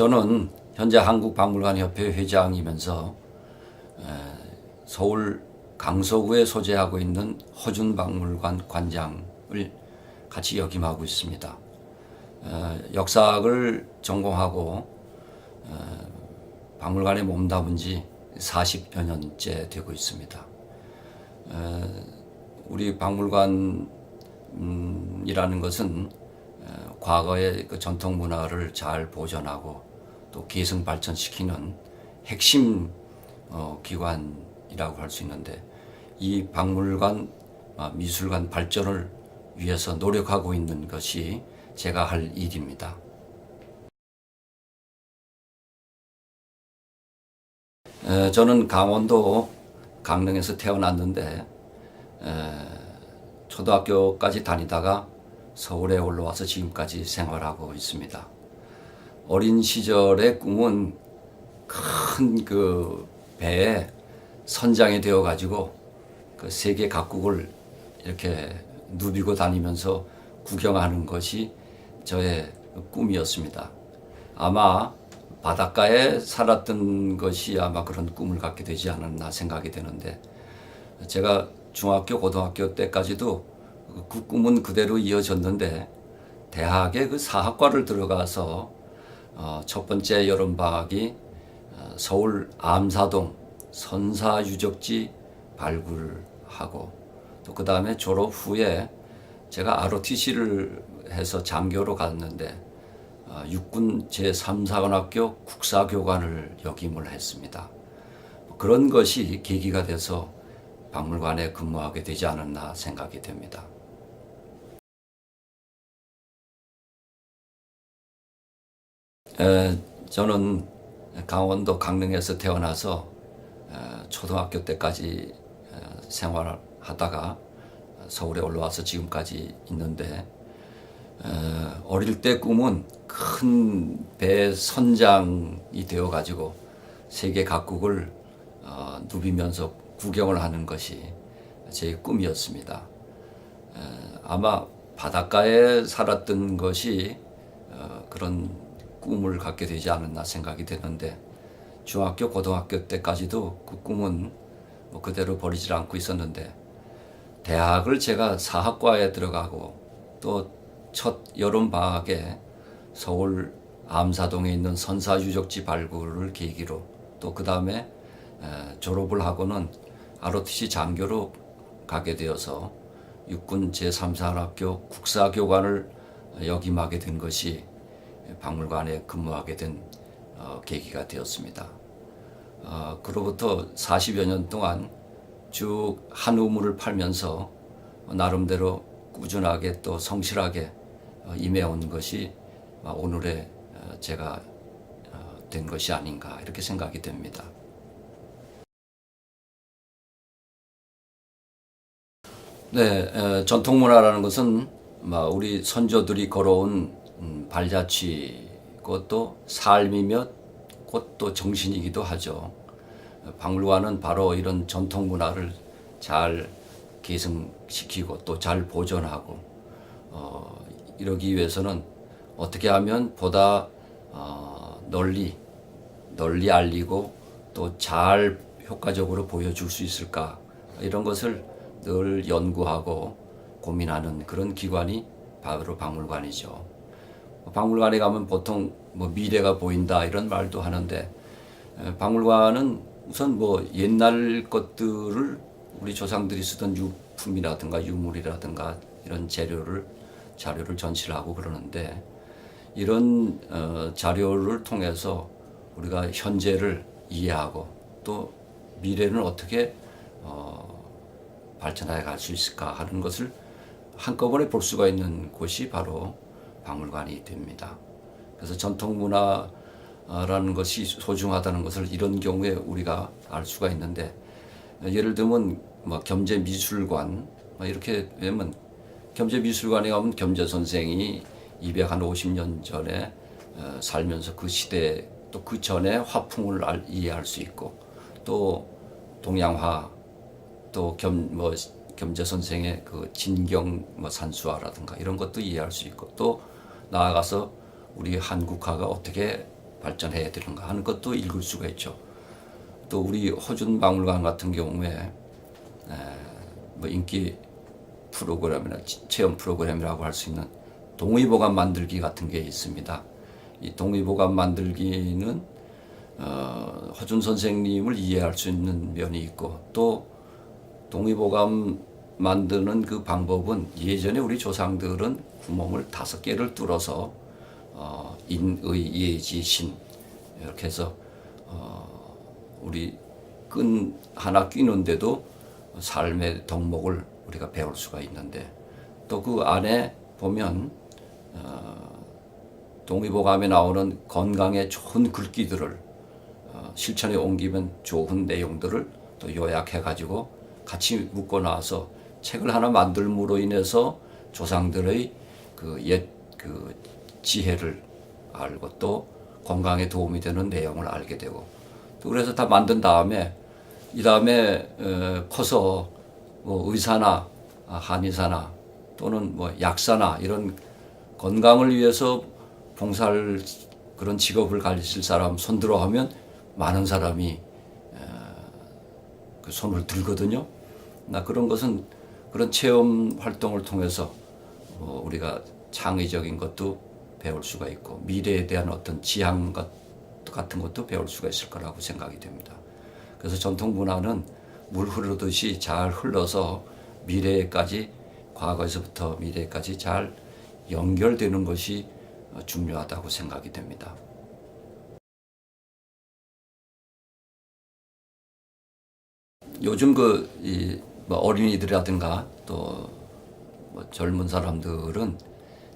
저는 현재 한국박물관협회 회장이면서 서울 강서구에 소재하고 있는 허준박물관 관장을 같이 역임하고 있습니다. 역사학을 전공하고 박물관에 몸담은 지 40여 년째 되고 있습니다. 우리 박물관이라는 것은 과거의 그 전통 문화를 잘 보존하고 또 계승 발전시키는 핵심 기관이라고 할 수 있는데, 이 박물관 미술관 발전을 위해서 노력하고 있는 것이 제가 할 일입니다. 저는 강원도 강릉에서 태어났는데 초등학교까지 다니다가 서울에 올라와서 지금까지 생활하고 있습니다. 어린 시절의 꿈은 큰 그 배에 선장이 되어 가지고 그 세계 각국을 이렇게 누비고 다니면서 구경하는 것이 저의 꿈이었습니다. 아마 바닷가에 살았던 것이 아마 그런 꿈을 갖게 되지 않았나 생각이 되는데, 제가 중학교, 고등학교 때까지도 그 꿈은 그대로 이어졌는데, 대학의 그 사학과를 들어가서 첫 번째 여름방학이 서울 암사동 선사유적지 발굴하고, 또 그 다음에 졸업 후에 제가 ROTC를 해서 장교로 갔는데 육군 제3사관학교 국사교관을 역임을 했습니다. 그런 것이 계기가 돼서 박물관에 근무하게 되지 않았나 생각이 됩니다. 저는 강원도 강릉에서 태어나서 초등학교 때까지 생활하다가 서울에 올라와서 지금까지 있는데, 어릴 때 꿈은 큰 배 선장이 되어 가지고 세계 각국을 누비면서 구경을 하는 것이 제 꿈이었습니다. 아마 바닷가에 살았던 것이 그런 꿈을 갖게 되지 않았나 생각이 되는데, 중학교, 고등학교 때까지도 그 꿈은 뭐 그대로 버리질 않고 있었는데, 대학을 제가 사학과에 들어가고 또 첫 여름방학에 서울 암사동에 있는 선사유적지 발굴을 계기로, 또 그 다음에 졸업을 하고는 ROTC 장교로 가게 되어서 육군 제3사관학교 국사교관을 역임하게 된 것이 박물관에 근무하게 된 계기가 되었습니다. 그로부터 40여 년 동안 쭉 한 우물을 팔면서 나름대로 꾸준하게 또 성실하게 임해온 것이 오늘의 제가 된 것이 아닌가 이렇게 생각이 됩니다. 네, 전통문화라는 것은 우리 선조들이 걸어온 발자취고 또 삶이며 곧 또 정신이기도 하죠. 박물관은 바로 이런 전통문화를 잘 계승시키고 또 잘 보존하고 이러기 위해서는 어떻게 하면 보다 널리 알리고 또 잘 효과적으로 보여줄 수 있을까, 이런 것을 늘 연구하고 고민하는 그런 기관이 바로 박물관이죠. 박물관에 가면 보통 미래가 보인다 이런 말도 하는데, 박물관은 우선 옛날 것들을 우리 조상들이 쓰던 유품이라든가 유물이라든가 이런 자료를 전시하고 그러는데, 이런 자료를 통해서 우리가 현재를 이해하고 또 미래는 어떻게 발전해 갈 수 있을까 하는 것을 한꺼번에 볼 수가 있는 곳이 바로 박물관이 됩니다. 그래서 전통문화라는 것이 소중하다는 것을 이런 경우에 우리가 알 수가 있는데, 예를 들면 겸재미술관 이렇게 되면, 겸재미술관에 가면 겸재 선생이 250년 전에 살면서 그 시대 또 그 전에 화풍을 이해할 수 있고, 또 동양화, 또 겸재 선생의 그 진경 산수화라든가 이런 것도 이해할 수 있고, 또 나아가서 우리 한국화가 어떻게 발전해야 되는가 하는 것도 읽을 수가 있죠. 또 우리 허준 박물관 같은 경우에 뭐 인기 프로그램이나 체험 프로그램이라고 할 수 있는 동의보감 만들기 같은 게 있습니다. 이 동의보감 만들기는 허준 선생님을 이해할 수 있는 면이 있고, 또 동의보감 만드는 그 방법은 예전에 우리 조상들은 구멍을 5개를 뚫어서 인의 예지 신 이렇게 해서 우리 끈 하나 끼는데도 삶의 덕목을 우리가 배울 수가 있는데, 또 그 안에 보면 동의보감에 나오는 건강에 좋은 글귀들을 실천에 옮기면 좋은 내용들을 또 요약해가지고 같이 묶어놔서 책을 하나 만들므로 인해서 조상들의 그 옛 그 지혜를 알고 또 건강에 도움이 되는 내용을 알게 되고, 또 그래서 다 만든 다음에 이 다음에 커서 뭐 의사나 한의사나 또는 뭐 약사나 이런 건강을 위해서 봉사할 그런 직업을 가지실 사람 손들어 하면 많은 사람이 그 손을 들거든요. 나 그런 것은 그런 체험 활동을 통해서 우리가 창의적인 것도 배울 수가 있고 미래에 대한 어떤 지향 같은 것도 배울 수가 있을 거라고 생각이 됩니다. 그래서 전통 문화는 물 흐르듯이 잘 흘러서 미래까지, 과거에서부터 미래까지 잘 연결되는 것이 중요하다고 생각이 됩니다. 요즘 뭐 어린이들이라든가 또 뭐 젊은 사람들은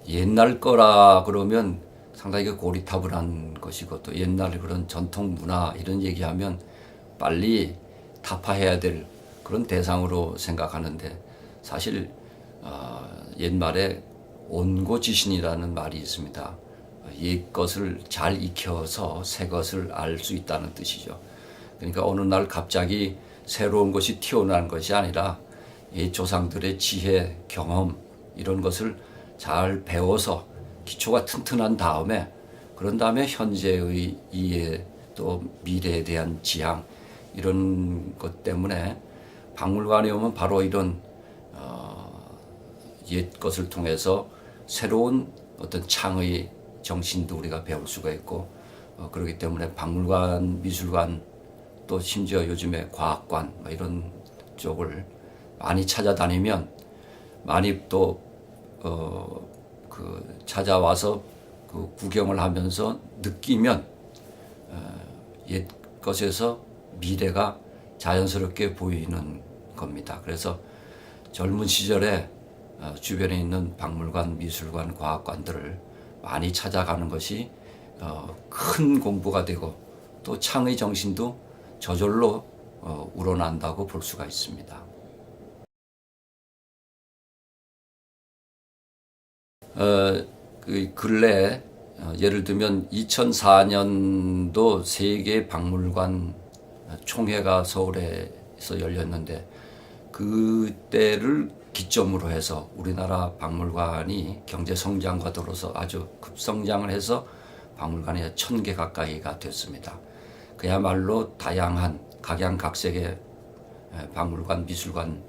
옛날 거라 그러면 상당히 고리타분한 것이고, 또 옛날 그런 전통 문화 이런 얘기하면 빨리 타파해야 될 그런 대상으로 생각하는데, 사실 옛말에 온고지신이라는 말이 있습니다. 옛 것을 잘 익혀서 새 것을 알 수 있다는 뜻이죠. 그러니까 어느 날 갑자기 새로운 것이 튀어나온 것이 아니라 옛 조상들의 지혜, 경험 이런 것을 잘 배워서 기초가 튼튼한 다음에, 그런 다음에 현재의 이해 또 미래에 대한 지향 이런 것 때문에 박물관에 오면 바로 이런 옛 것을 통해서 새로운 어떤 창의 정신도 우리가 배울 수가 있고, 그렇기 때문에 박물관, 미술관 또 심지어 요즘에 과학관 뭐 이런 쪽을 많이 찾아다니면, 많이 또 그 찾아와서 그 구경을 하면서 느끼면 옛 것에서 미래가 자연스럽게 보이는 겁니다. 그래서 젊은 시절에 주변에 있는 박물관, 미술관, 과학관들을 많이 찾아가는 것이 큰 공부가 되고 또 창의 정신도 저절로 우러난다고 볼 수가 있습니다. 그 근래 예를 들면 2004년도 세계 박물관 총회가 서울에서 열렸는데, 그때를 기점으로 해서 우리나라 박물관이 경제 성장과 더불어서 아주 급성장을 해서 박물관이 1,000개 가까이가 됐습니다. 그야말로 다양한 각양각색의 박물관, 미술관,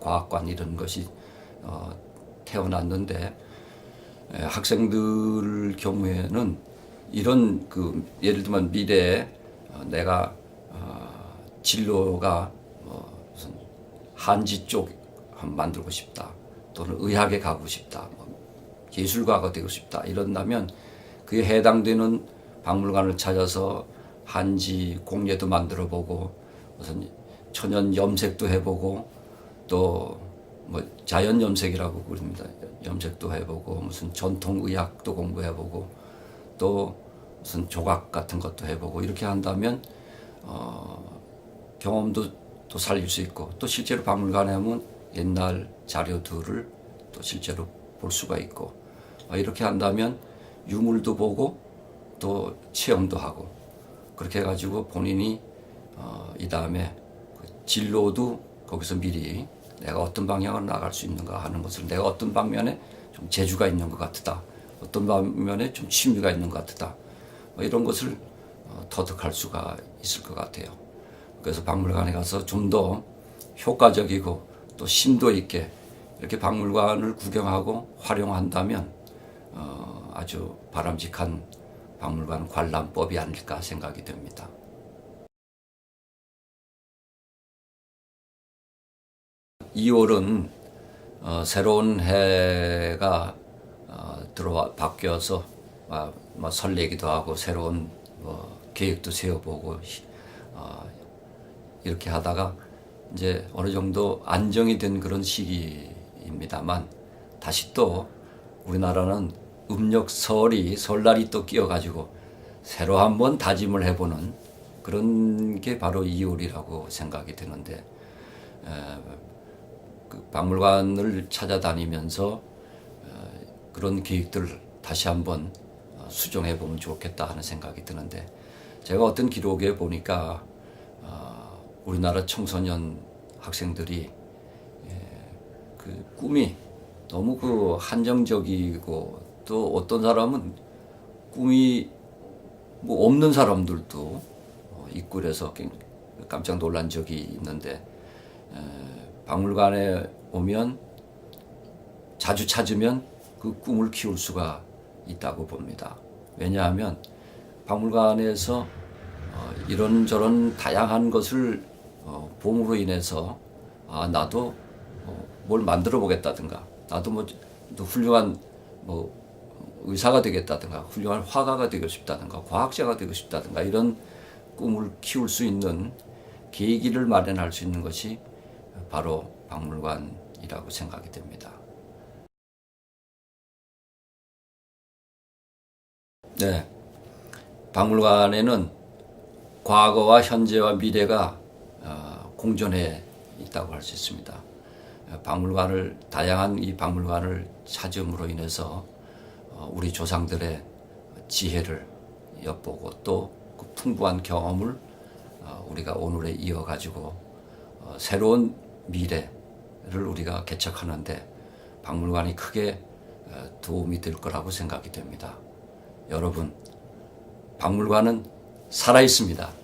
과학관 이런 것이 태어났는데, 학생들 경우에는 이런 예를 들면 미래에 내가 진로가 무슨 한지 쪽 한번 만들고 싶다, 또는 의학에 가고 싶다, 예술가가 되고 싶다 이런다면 그에 해당되는 박물관을 찾아서 한지 공예도 만들어 보고 무슨 천연 염색도 해보고 또 뭐 자연 염색이라고 그럽니다. 염색도 해보고 무슨 전통 의학도 공부해보고 또 무슨 조각 같은 것도 해보고 이렇게 한다면 경험도 또 살릴 수 있고, 또 실제로 박물관에 하면 옛날 자료들을 또 실제로 볼 수가 있고, 이렇게 한다면 유물도 보고 또 체험도 하고, 그렇게 해가지고 본인이 이 다음에 진로도 거기서 미리 내가 어떤 방향으로 나갈 수 있는가 하는 것을, 내가 어떤 방면에 좀 재주가 있는 것 같다, 어떤 방면에 좀 취미가 있는 것 같다, 이런 것을 터득할 수가 있을 것 같아요. 그래서 박물관에 가서 좀 더 효과적이고 또 심도 있게 이렇게 박물관을 구경하고 활용한다면 아주 바람직한 박물관 관람법이 아닐까 생각이 됩니다. 2월은 새로운 해가 바뀌어서 설레기도 하고 새로운 계획도 세워보고 이렇게 하다가 이제 어느 정도 안정이 된 그런 시기입니다만 다시 또 우리나라는 음력 설날이 또 끼어가지고 새로 한번 다짐을 해보는 그런 게 바로 2월이라고 생각이 드는데 그 박물관을 찾아다니면서 그런 계획들을 다시 한번 수정해 보면 좋겠다 하는 생각이 드는데 제가 어떤 기록에 보니까 우리나라 청소년 학생들이 그 꿈이 너무 그 한정적이고 또 어떤 사람은 꿈이 뭐 없는 사람들도 있고 그래서 깜짝 놀란 적이 있는데 박물관에 오면 자주 찾으면 그 꿈을 키울 수가 있다고 봅니다. 왜냐하면 박물관에서 이런저런 다양한 것을 봄으로 인해서 나도 뭘 만들어 보겠다든가 나도 뭐 훌륭한 뭐 의사가 되겠다든가 훌륭한 화가가 되고 싶다든가 과학자가 되고 싶다든가 이런 꿈을 키울 수 있는 계기를 마련할 수 있는 것이 바로 박물관이라고 생각이 됩니다. 네, 박물관에는 과거와 현재와 미래가 공존해 있다고 할 수 있습니다. 다양한 이 박물관을 찾음으로 인해서 우리 조상들의 지혜를 엿보고 또 그 풍부한 경험을 우리가 오늘에 이어가지고 새로운 미래를 우리가 개척하는데 박물관이 크게 도움이 될 거라고 생각이 됩니다. 여러분, 박물관은 살아 있습니다.